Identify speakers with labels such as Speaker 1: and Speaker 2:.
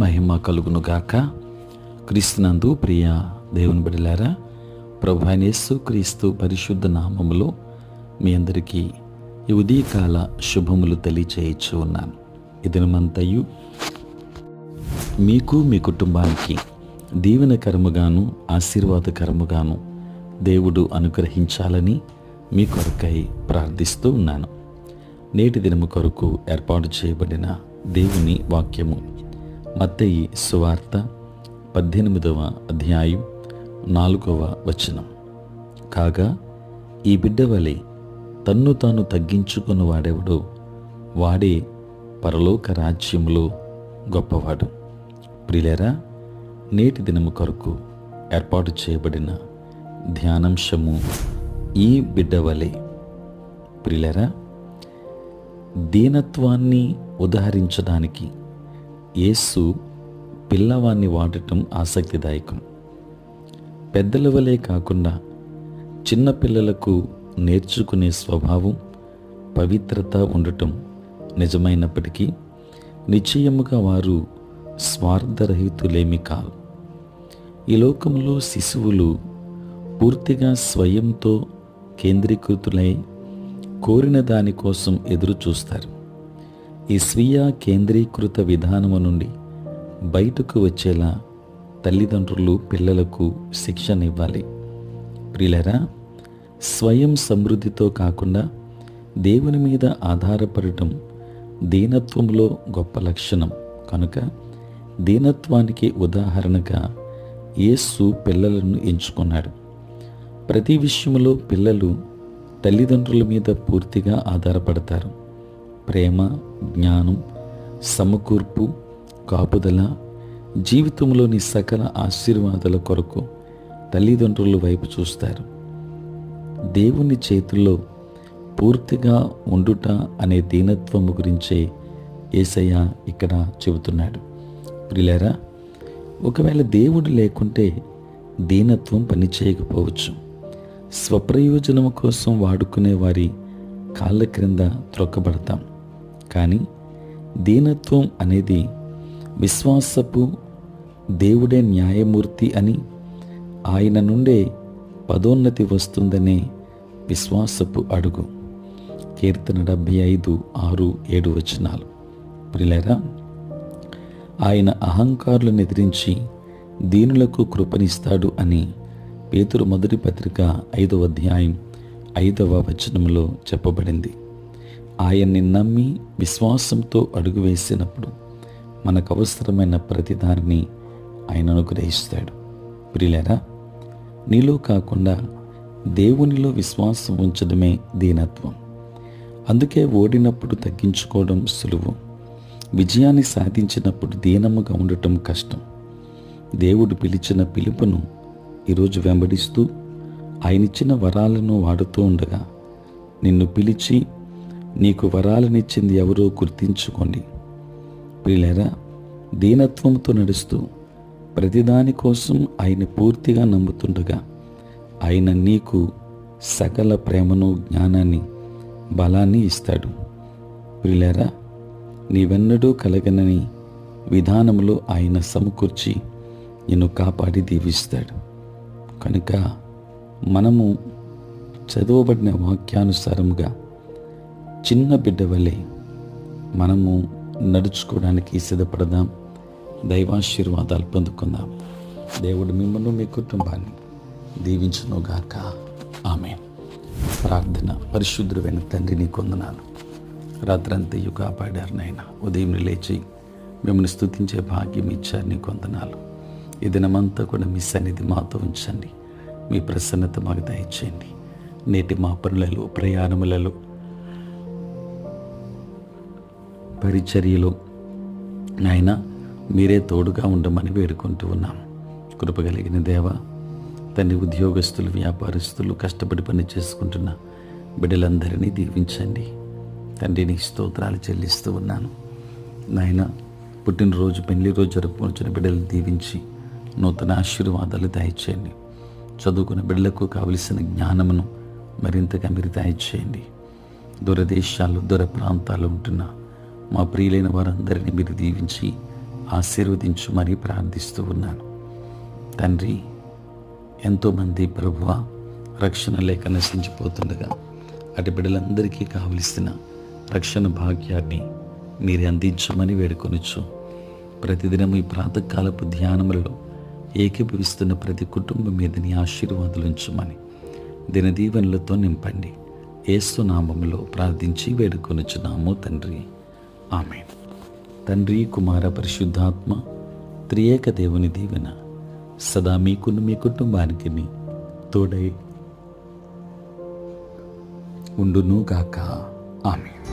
Speaker 1: మహిమ కలుగునుగాక. క్రీస్తునందు ప్రియ దేవుని బిడ్డలారా, ప్రభువైన యేసు క్రీస్తు పరిశుద్ధ నామములో మీ అందరికీ ఈ ఉదయకాల శుభములు తెలియచేయచ్చు ఉన్నాను. ఈ దినమంతయు మీకు మీ కుటుంబానికి దీవెనకరముగాను ఆశీర్వాదకరముగాను దేవుడు అనుగ్రహించాలని మీ కొరకై ప్రార్థిస్తూ ఉన్నాను. నేటి దినము కొరకు ఏర్పాటు చేయబడిన దేవుని వాక్యము మత్తయి సువార్త 18వ అధ్యాయం 4వ వచనం. కాగా ఈ బిడ్డ వలె తన్ను తాను తగ్గించుకున్న వాడెవడో వాడే పరలోక రాజ్యములో గొప్పవాడు. ప్రియులారా, నేటి దినము కొరకు ఏర్పాటు చేయబడిన ధ్యానాంశము ఈ బిడ్డ వలె. ప్రియులారా, దీనత్వాన్ని ఉదహరించడానికి యేసు పిల్లవాన్ని వాడటం ఆసక్తిదాయకం. పెద్దల వలె కాకుండా చిన్నపిల్లలకు నేర్చుకునే స్వభావం, పవిత్రత ఉండటం నిజమైనప్పటికీ నిశ్చయముగా వారు స్వార్థరహితులేమి కాదు. ఈ లోకంలో శిశువులు పూర్తిగా స్వయంతో కేంద్రీకృతులై కోరిన దానికోసం ఎదురు చూస్తారు. ఈ స్వీయ కేంద్రీకృత విధానము నుండి బయటకు వచ్చేలా తల్లిదండ్రులు పిల్లలకు శిక్షణ ఇవ్వాలి. ప్రియులారా, స్వయం సమృద్ధితో కాకుండా దేవుని మీద ఆధారపడటం దీనత్వంలో గొప్ప లక్షణం కనుక దీనత్వానికి ఉదాహరణగా యేసు పిల్లలను ఎంచుకున్నాడు. ప్రతి విషయంలో పిల్లలు తల్లిదండ్రుల మీద పూర్తిగా ఆధారపడతారు. ప్రేమ, జ్ఞానం, సమకూర్పు, కాపుదల, జీవితంలోని సకల ఆశీర్వాదాల కొరకు తల్లిదండ్రుల వైపు చూస్తారు. దేవుని చేతుల్లో పూర్తిగా ఉండుట అనే దీనత్వము గురించే యేసయ్య ఇక్కడ చెబుతున్నాడు. ప్రియులారా, ఒకవేళ దేవుడు లేకుంటే దీనత్వం పనిచేయకపోవచ్చు. స్వప్రయోజనం కోసం వాడుకునే వారి కాళ్ళ క్రింద త్రొక్కబడతాం. కానీ దీనత్వం అనేది విశ్వాసపు దేవుడే న్యాయమూర్తి అని, ఆయన నుండే పదోన్నతి వస్తుందనే విశ్వాసపు అడుగు. కీర్తన 75:6-7 వచనాలు. ప్రియులారా, ఆయన అహంకారులను ఎదిరించి దీనులకు కృపనిస్తాడు అని పేతురు మొదటి పత్రిక 5వ అధ్యాయం 5వ వచనంలో చెప్పబడింది. ఆయన్ని నమ్మి విశ్వాసంతో అడుగు వేసినప్పుడు మనకు అవసరమైన ప్రతిదాన్ని ఆయన అనుగ్రహిస్తాడు. ప్రియులారా, నీలో కాకుండా దేవునిలో విశ్వాసం ఉంచడమే దీనత్వం. అందుకే ఓడినప్పుడు తగ్గించుకోవడం సులువు, విజయాన్ని సాధించినప్పుడు దీనముగా ఉండటం కష్టం. దేవుడు పిలిచిన పిలుపును ఈరోజు వెంబడిస్తూ ఆయనిచ్చిన వరాలను వాడుతూ ఉండగా నిన్ను పిలిచి నీకు వరాలనిచ్చింది ఎవరో గుర్తించుకోండి. ప్రియులారా, దీనత్వంతో నడుస్తూ ప్రతిదాని కోసం ఆయన పూర్తిగా నమ్ముతుండగా ఆయన నీకు సకల ప్రేమను, జ్ఞానాన్ని, బలాన్ని ఇస్తాడు. ప్రియులారా, నీవెన్నడూ కలగనని విధానంలో ఆయన సమకూర్చి నిన్ను కాపాడి దీవిస్తాడు. కనుక మనము చదవబడిన వాక్యానుసారముగా చిన్న బిడ్డ వలె మనము నడుచుకోవడానికి సిద్ధపడదాం. దైవాశీర్వాదాలు పొందుకుందాం. దేవుడు మిమ్మల్ని, మీ కుటుంబాన్ని దీవించునుగాక. ఆమేన్. ప్రార్థన. పరిశుద్ధుడైన తండ్రి, నీ వందనాలు. రాత్రంతయు కాపాడారు నాయన. ఉదయం లేచి మిమ్మల్ని స్తుతించే భాగ్యం ఇచ్చారు, నీ వందనాలు. ఈ దినమంతా కూడా మీ సన్నిధి మాతో ఉంచండి. మీ ప్రసన్నత మాకు దయచేయండి. నేటి మా పనులలో, ప్రయాణములలో, పరిచర్యలో నాయన మీరే తోడుగా ఉండమని వేడుకుంటూ ఉన్నాం. కృపగలిగిన దేవ తండ్రి, ఉద్యోగస్తులు, వ్యాపారస్తులు, కష్టపడి పని చేసుకుంటున్న బిడ్డలందరినీ దీవించండి. తండ్రి, నీ స్తోత్రాలు చెల్లిస్తూ ఉన్నాను నాయన. పుట్టినరోజు, పెళ్లి రోజు జరుపుకొచ్చిన బిడ్డలను దీవించి నూతన ఆశీర్వాదాలు దయచేయండి. చదువుకున్న బిడ్డలకు కావలసిన జ్ఞానమును మరింతగా మీరు దయచేయండి. దూర దేశాల్లో, దూర ప్రాంతాల్లో ఉంటున్న మా ప్రియులైన వారందరినీ మీరు దీవించి ఆశీర్వదించమని ప్రార్థిస్తూ ఉన్నాను. తండ్రి, ఎంతోమంది ప్రభువా రక్షణ లేక నశించిపోతుండగా అటు బిడ్డలందరికీ కావలసిన రక్షణ భాగ్యాన్ని మీరే అందించమని వేడుకొనొచ్చు. ప్రతిదినం ఈ ప్రాతకాలపు ధ్యానములలో ఏకీభవిస్తున్న ప్రతి కుటుంబం మీద నీ ఆశీర్వాదాలు ఉంచమని దినదీవెనలతో నింపండి. యేసు నామములో ప్రార్థించి వేడుకొనుచున్నాము తండ్రి, ఆమేన్. తండ్రి, కుమార, పరిశుద్ధాత్మ త్రియేక దేవుని దీవెన సదా మీకును మీ కుటుంబానికి తోడై ఉండును గాక. ఆమేన్.